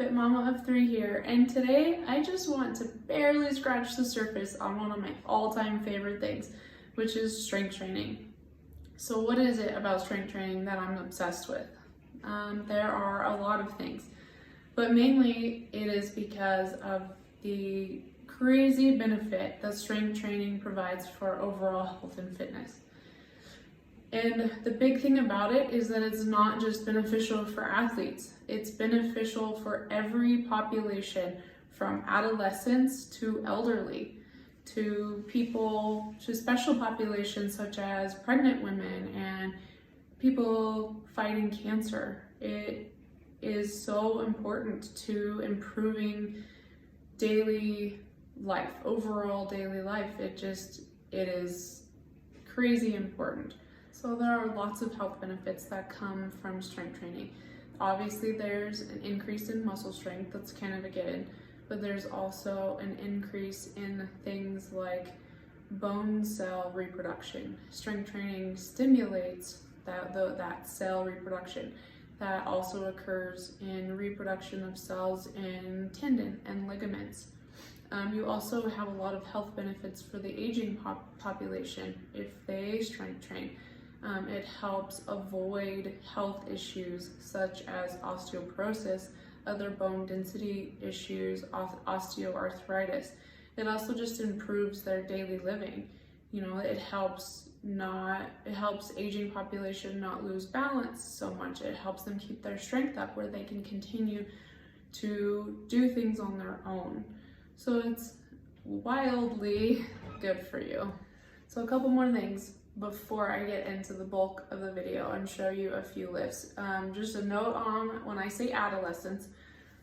Fit Mama of 3 here, and today I just want to barely scratch the surface on one of my all-time favorite things, which is strength training. So what is it about strength training that I'm obsessed with? There are a lot of things, but mainly it is because of the crazy benefit that strength training provides for overall health and fitness. And the big thing about it is that it's not just beneficial for athletes, it's beneficial for every population, from adolescents to elderly, to people, to special populations such as pregnant women and people fighting cancer. It is so important to improving daily life, overall daily life. It is crazy important. So there are lots of health benefits that come from strength training. Obviously there's an increase in muscle strength, that's kind of a given, but there's also an increase in things like bone cell reproduction. Strength training stimulates that cell reproduction. That also occurs in reproduction of cells in tendon and ligaments. You also have a lot of health benefits for the aging population if they strength train. It helps avoid health issues such as osteoporosis, other bone density issues, osteoarthritis. It also just improves their daily living. It helps aging population not lose balance so much. It helps them keep their strength up where they can continue to do things on their own. So it's wildly good for you. So a couple more things before I get into the bulk of the video and show you a few lifts. Just a note on when I say adolescents,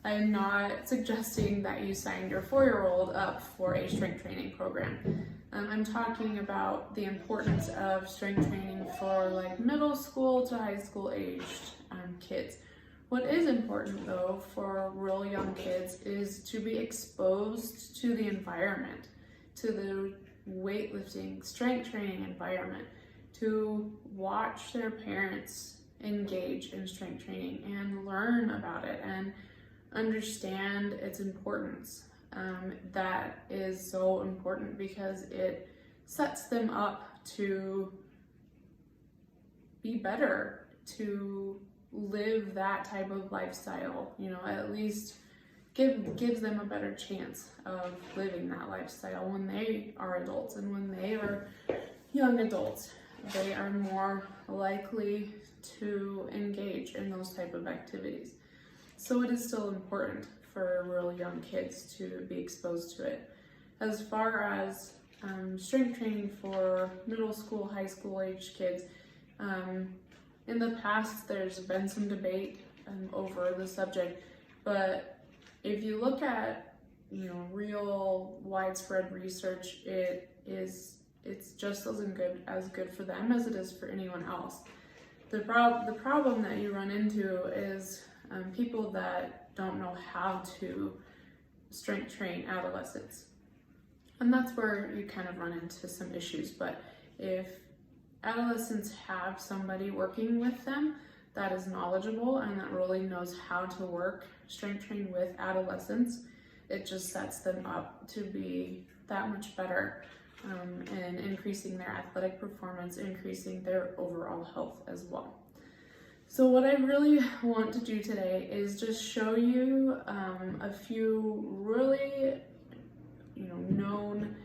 I'm not suggesting that you sign your 4-year-old up for a strength training program. I'm talking about the importance of strength training for like middle school to high school aged kids. What is important though for real young kids is to be exposed to the environment, to the weightlifting, strength training environment, to watch their parents engage in strength training and learn about it and understand its importance. That is so important because it sets them up to be better, to live that type of lifestyle, at least gives them a better chance of living that lifestyle when they are adults. And when they are young adults, they are more likely to engage in those type of activities. So it is still important for real young kids to be exposed to it. As far as strength training for middle school, high school age kids, in the past there's been some debate over the subject, but if you look at real widespread research, it's just as good for them as it is for anyone else. The problem that you run into is people that don't know how to strength train adolescents, and that's where you kind of run into some issues. But if adolescents have somebody working with them that is knowledgeable and that really knows how to work strength train with adolescents, it just sets them up to be that much better and increasing their athletic performance, increasing their overall health as well. So what I really want to do today is just show you a few really known,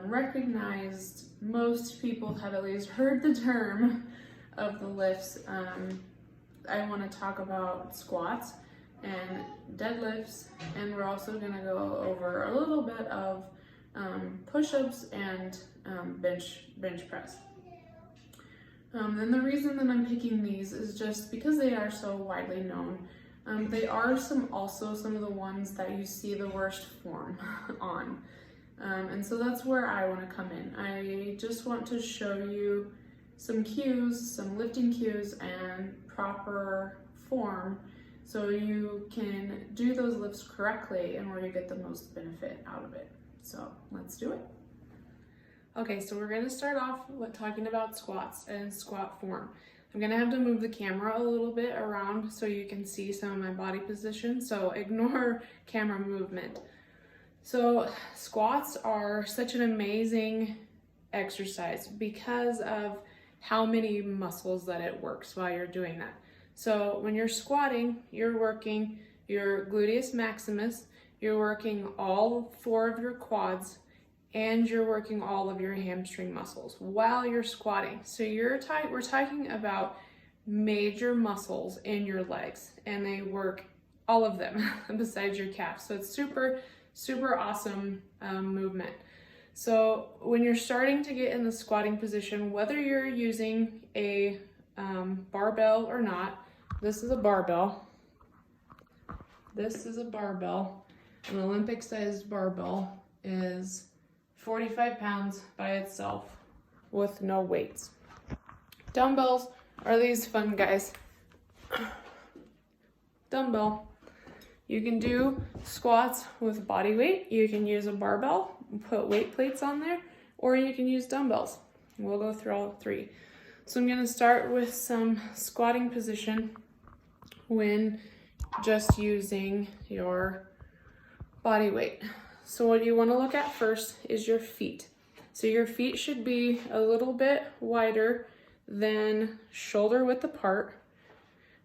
recognized, most people have at least heard the term of the lifts. I want to talk about squats and deadlifts, and we're also going to go over a little bit of push-ups and bench press. And the reason that I'm picking these is just because they are so widely known. They are also some of the ones that you see the worst form on. And so that's where I want to come in. I just want to show you some cues, some lifting cues and proper form so you can do those lifts correctly and where you get the most benefit out of it. So let's do it. Okay, so we're going to start off with talking about squats and squat form. I'm gonna have to move the camera a little bit around so you can see some of my body position, so ignore camera movement. So squats are such an amazing exercise because of how many muscles that it works while you're doing that. So when you're squatting, you're working your gluteus maximus, you're working all 4 of your quads, and you're working all of your hamstring muscles while you're squatting. So we're talking about major muscles in your legs, and they work all of them besides your calves. So it's super, super awesome movement. So when you're starting to get in the squatting position, whether you're using a barbell or not, this is a barbell. This is a barbell. An Olympic-sized barbell is 45 pounds by itself with no weights. Dumbbells are these fun guys. Dumbbell. You can do squats with body weight. You can use a barbell, put weight plates on there, or you can use dumbbells. We'll go through all 3. So I'm gonna start with some squatting position when just using your body weight. So what you wanna look at first is your feet. So your feet should be a little bit wider than shoulder width apart.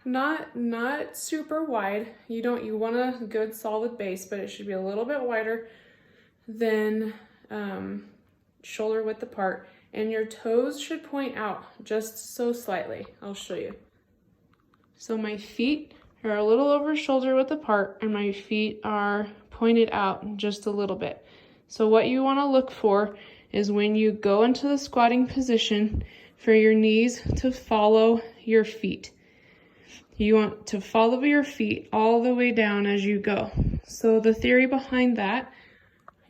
Not super wide. You want a good solid base, but it should be a little bit wider than shoulder width apart. And your toes should point out just so slightly. I'll show you. So my feet are a little over shoulder width apart, and my feet are pointed out just a little bit. So what you want to look for is when you go into the squatting position for your knees to follow your feet. You want to follow your feet all the way down as you go. So the theory behind that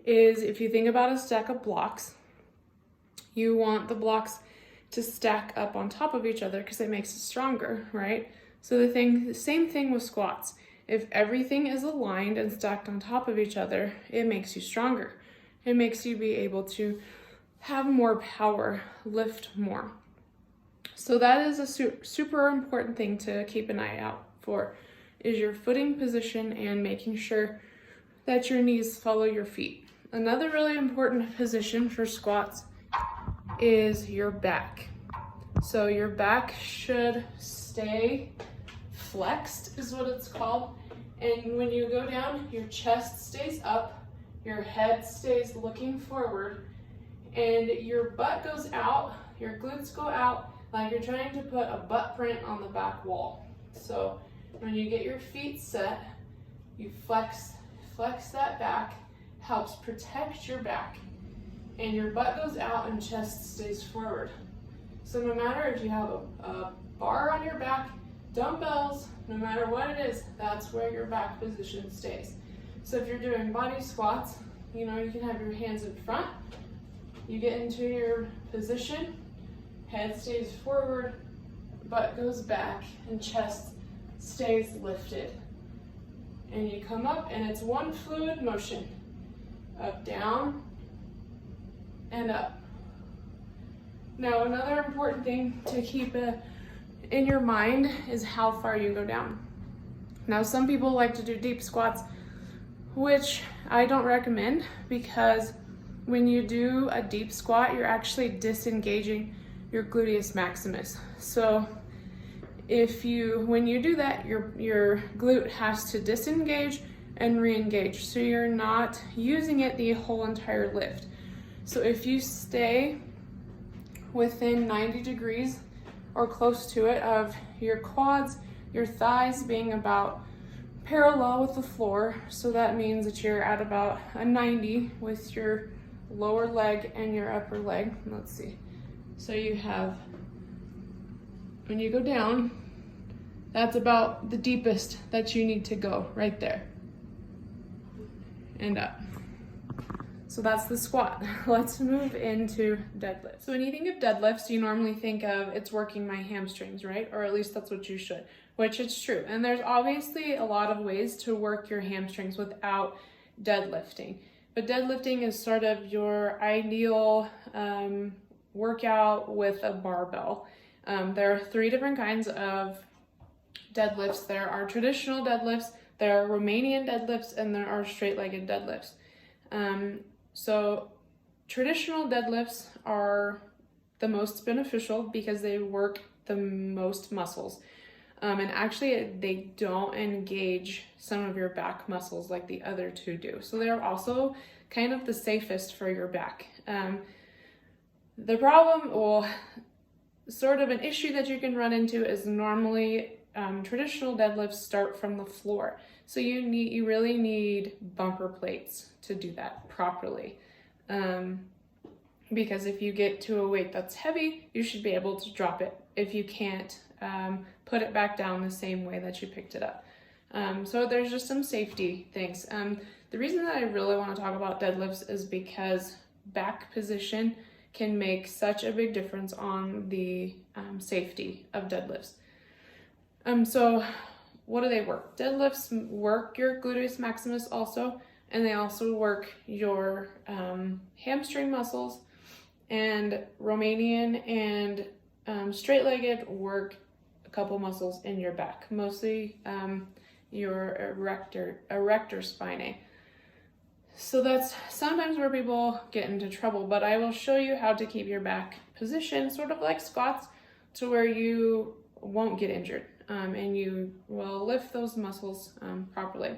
is, if you think about a stack of blocks, you want the blocks to stack up on top of each other because it makes it stronger, right? So the same thing with squats. If everything is aligned and stacked on top of each other, it makes you stronger. It makes you be able to have more power, lift more. So that is a super important thing to keep an eye out for, is your footing position and making sure that your knees follow your feet. Another really important position for squats is your back. So your back should stay flexed, is what it's called. And when you go down, your chest stays up, your head stays looking forward, and your butt goes out, your glutes go out, like you're trying to put a butt print on the back wall. So when you get your feet set, you flex that back, helps protect your back, and your butt goes out and chest stays forward. So no matter if you have a bar on your back, dumbbells, no matter what it is, that's where your back position stays. So if you're doing body squats, you can have your hands in front, you get into your position, head stays forward, butt goes back, and chest stays lifted. And you come up, and it's one fluid motion. Up, down, and up. Now, another important thing to keep in your mind is how far you go down. Now, some people like to do deep squats, which I don't recommend, because when you do a deep squat, you're actually disengaging your gluteus maximus. So when you do that, your glute has to disengage and re-engage. So you're not using it the whole entire lift. So if you stay within 90 degrees or close to it of your quads, your thighs being about parallel with the floor, so that means that you're at about a 90 with your lower leg and your upper leg. Let's see. So you have, when you go down, that's about the deepest that you need to go right there. And up. So that's the squat. Let's move into deadlifts. So when you think of deadlifts, you normally think of it's working my hamstrings, right? Or at least that's what you should, which it's true. And there's obviously a lot of ways to work your hamstrings without deadlifting. But deadlifting is sort of your ideal workout with a barbell. There are 3 different kinds of deadlifts. There are traditional deadlifts, there are Romanian deadlifts, and there are straight-legged deadlifts. So traditional deadlifts are the most beneficial because they work the most muscles. And actually they don't engage some of your back muscles like the other 2 do. So they're also kind of the safest for your back. The problem, or sort of an issue that you can run into, is normally traditional deadlifts start from the floor. So you really need bumper plates to do that properly. Because if you get to a weight that's heavy, you should be able to drop it. If you can't, put it back down the same way that you picked it up. So there's just some safety things. The reason that I really want to talk about deadlifts is because back position can make such a big difference on the safety of deadlifts. So what do they work? Deadlifts work your gluteus maximus also, and they also work your hamstring muscles, and Romanian and straight-legged work a couple muscles in your back, mostly your erector spinae. So that's sometimes where people get into trouble, but I will show you how to keep your back position, sort of like squats, to where you won't get injured and you will lift those muscles properly.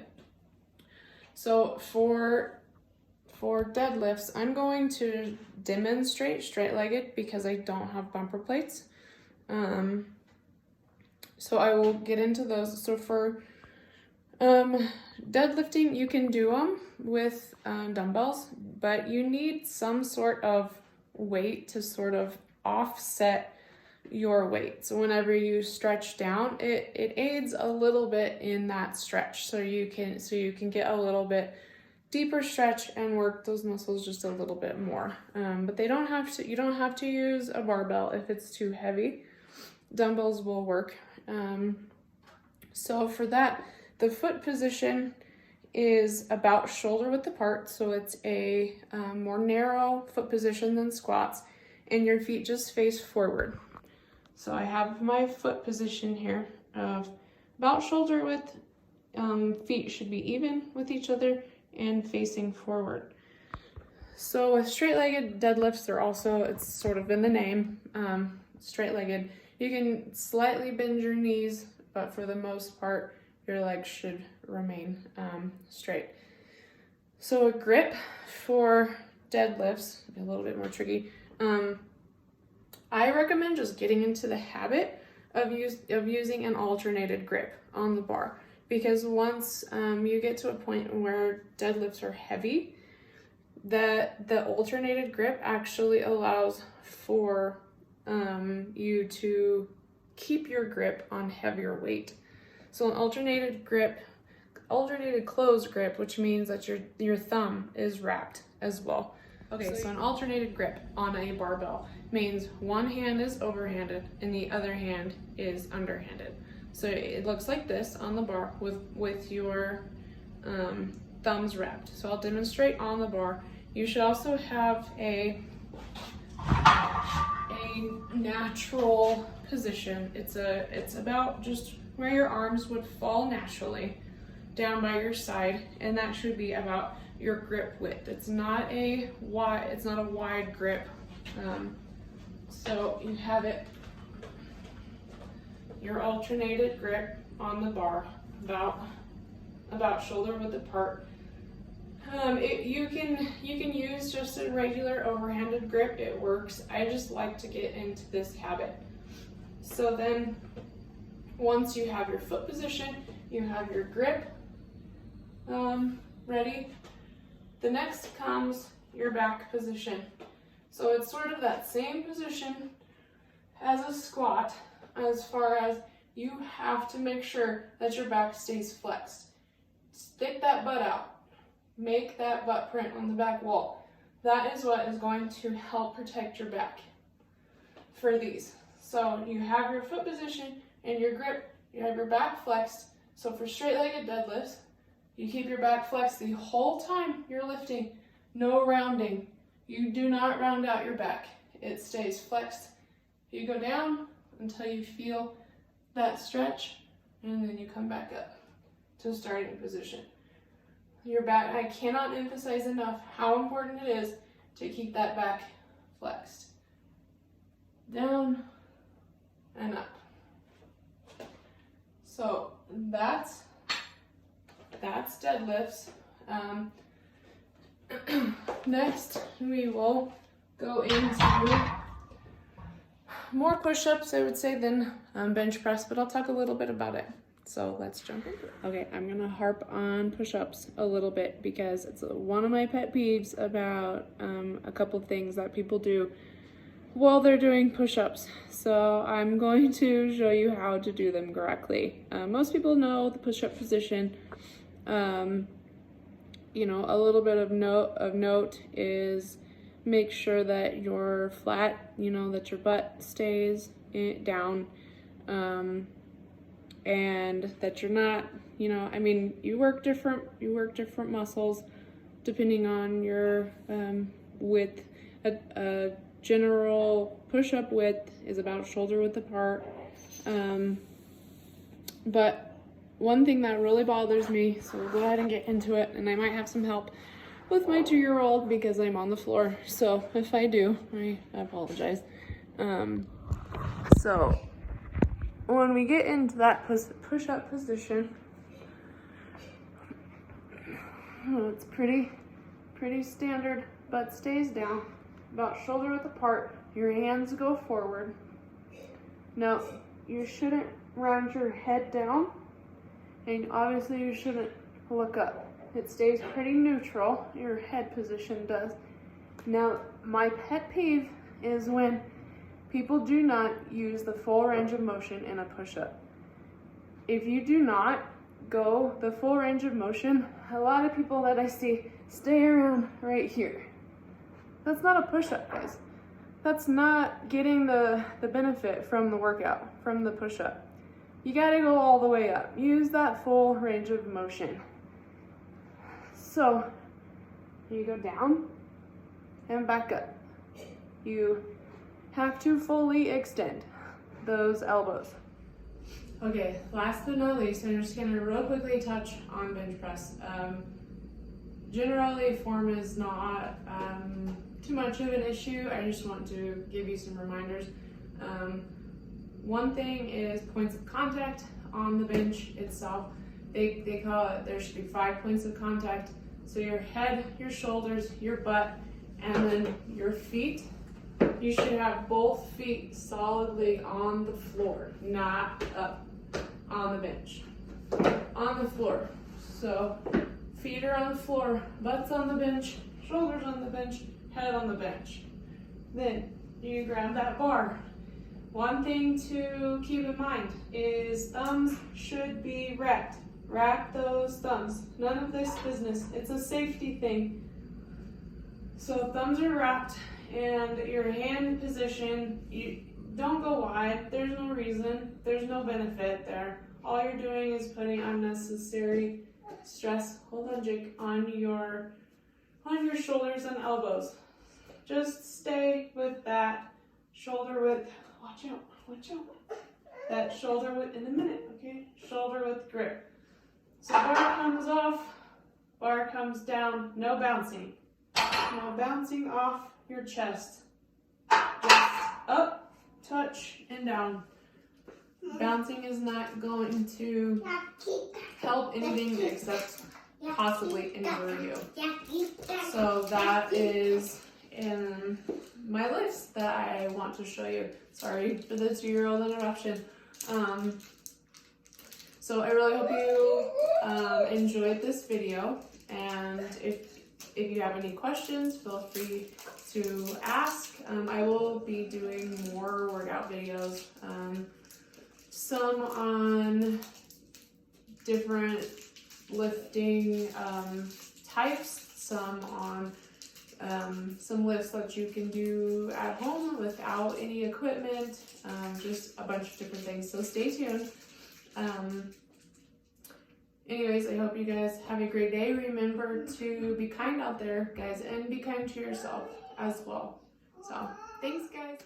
So for deadlifts, I'm going to demonstrate straight-legged because I don't have bumper plates. So I will get into those. So for deadlifting, you can do them with dumbbells, but you need some sort of weight to sort of offset your weight. So whenever you stretch down, it aids a little bit in that stretch. So you can get a little bit deeper stretch and work those muscles just a little bit more. But you don't have to use a barbell if it's too heavy. Dumbbells will work. So for that, the foot position is about shoulder width apart, so it's a more narrow foot position than squats, and your feet just face forward. So I have my foot position here of about shoulder width. Feet should be even with each other and facing forward. So with straight-legged deadlifts, it's sort of in the name, straight-legged. You can slightly bend your knees, but for the most part, your legs should remain straight. So a grip for deadlifts, a little bit more tricky. I recommend just getting into the habit of using an alternated grip on the bar, because once you get to a point where deadlifts are heavy, the alternated grip actually allows for you to keep your grip on heavier weight. So an alternated closed grip, which means that your thumb is wrapped as well. Okay, so an alternated grip on a barbell means one hand is overhanded and the other hand is underhanded. So it looks like this on the bar with your thumbs wrapped. So I'll demonstrate on the bar. You should also have a natural position. It's about just where your arms would fall naturally down by your side, and that should be about your grip width. It's not a wide grip. So you have your alternated grip on the bar about shoulder width apart. You can use just a regular overhanded grip. It works. I just like to get into this habit. So then once you have your foot position, you have your grip ready. The next comes your back position. So it's sort of that same position as a squat, as far as you have to make sure that your back stays flexed. Stick that butt out. Make that butt print on the back wall. That is what is going to help protect your back for these. So you have your foot position and your grip, you have your back flexed. So for straight-legged deadlifts, you keep your back flexed the whole time you're lifting. No rounding. You do not round out your back. It stays flexed. You go down, until you feel that stretch, and then you come back up to starting position. Your back, I cannot emphasize enough how important it is to keep that back flexed. Down and up. So that's deadlifts. Next, we will go into more push-ups, I would say, than bench press, but I'll talk a little bit about it. So let's jump into it. Okay, I'm gonna harp on push-ups a little bit because it's one of my pet peeves about a couple things that people do while they're doing push-ups. So I'm going to show you how to do them correctly. Most people know the push-up position. You know, a little bit of note is make sure that you're flat, you know, that your butt stays down, and that you're not, you know, I mean, you work different muscles depending on your width. A general push-up width is about shoulder width apart, but one thing that really bothers me, so we'll go ahead and get into it, and I might have some help with my 2-year-old because I'm on the floor, so if I do, I apologize. So when we get into that push-up position, it's pretty standard. Butt stays down, about shoulder width apart. Your hands go forward. Now, you shouldn't round your head down, and obviously you shouldn't look up. It stays pretty neutral, your head position does. Now, my pet peeve is when people do not use the full range of motion in a push-up. If you do not go the full range of motion, a lot of people that I see stay around right here. That's not a push-up, guys. That's not getting the benefit from the workout, from the push-up. You gotta go all the way up. Use that full range of motion. So, you go down and back up. You have to fully extend those elbows. Okay, last but not least, I'm just gonna real quickly touch on bench press. Generally, form is not too much of an issue. I just want to give you some reminders. One thing is points of contact on the bench itself. They call it, there should be 5 points of contact. So your head, your shoulders, your butt, and then your feet. You should have both feet solidly on the floor, not up on the bench. On the floor. So feet are on the floor, butts on the bench, shoulders on the bench, head on the bench. Then you grab that bar. One thing to keep in mind is thumbs should be wrapped. Wrap those thumbs. None of this business. It's a safety thing. So thumbs are wrapped, and your hand position, you don't go wide. There's no reason. There's no benefit there. All you're doing is putting unnecessary stress, hold on Jake, on your shoulders and elbows. Just stay with that shoulder width. Watch out, watch out. That shoulder width in a minute, okay? Shoulder width grip. So bar comes off, bar comes down, no bouncing. No bouncing off your chest. Just up, touch, and down. Bouncing is not going to help anything except possibly injure you. So that is in my list that I want to show you. Sorry for the 2-year-old interruption. So I really hope you enjoyed this video, and if you have any questions, feel free to ask. I will be doing more workout videos, some on different lifting types, some on some lifts that you can do at home without any equipment, just a bunch of different things, so stay tuned. Anyways, I hope you guys have a great day. Remember to be kind out there, guys, and be kind to yourself as well. So, thanks, guys.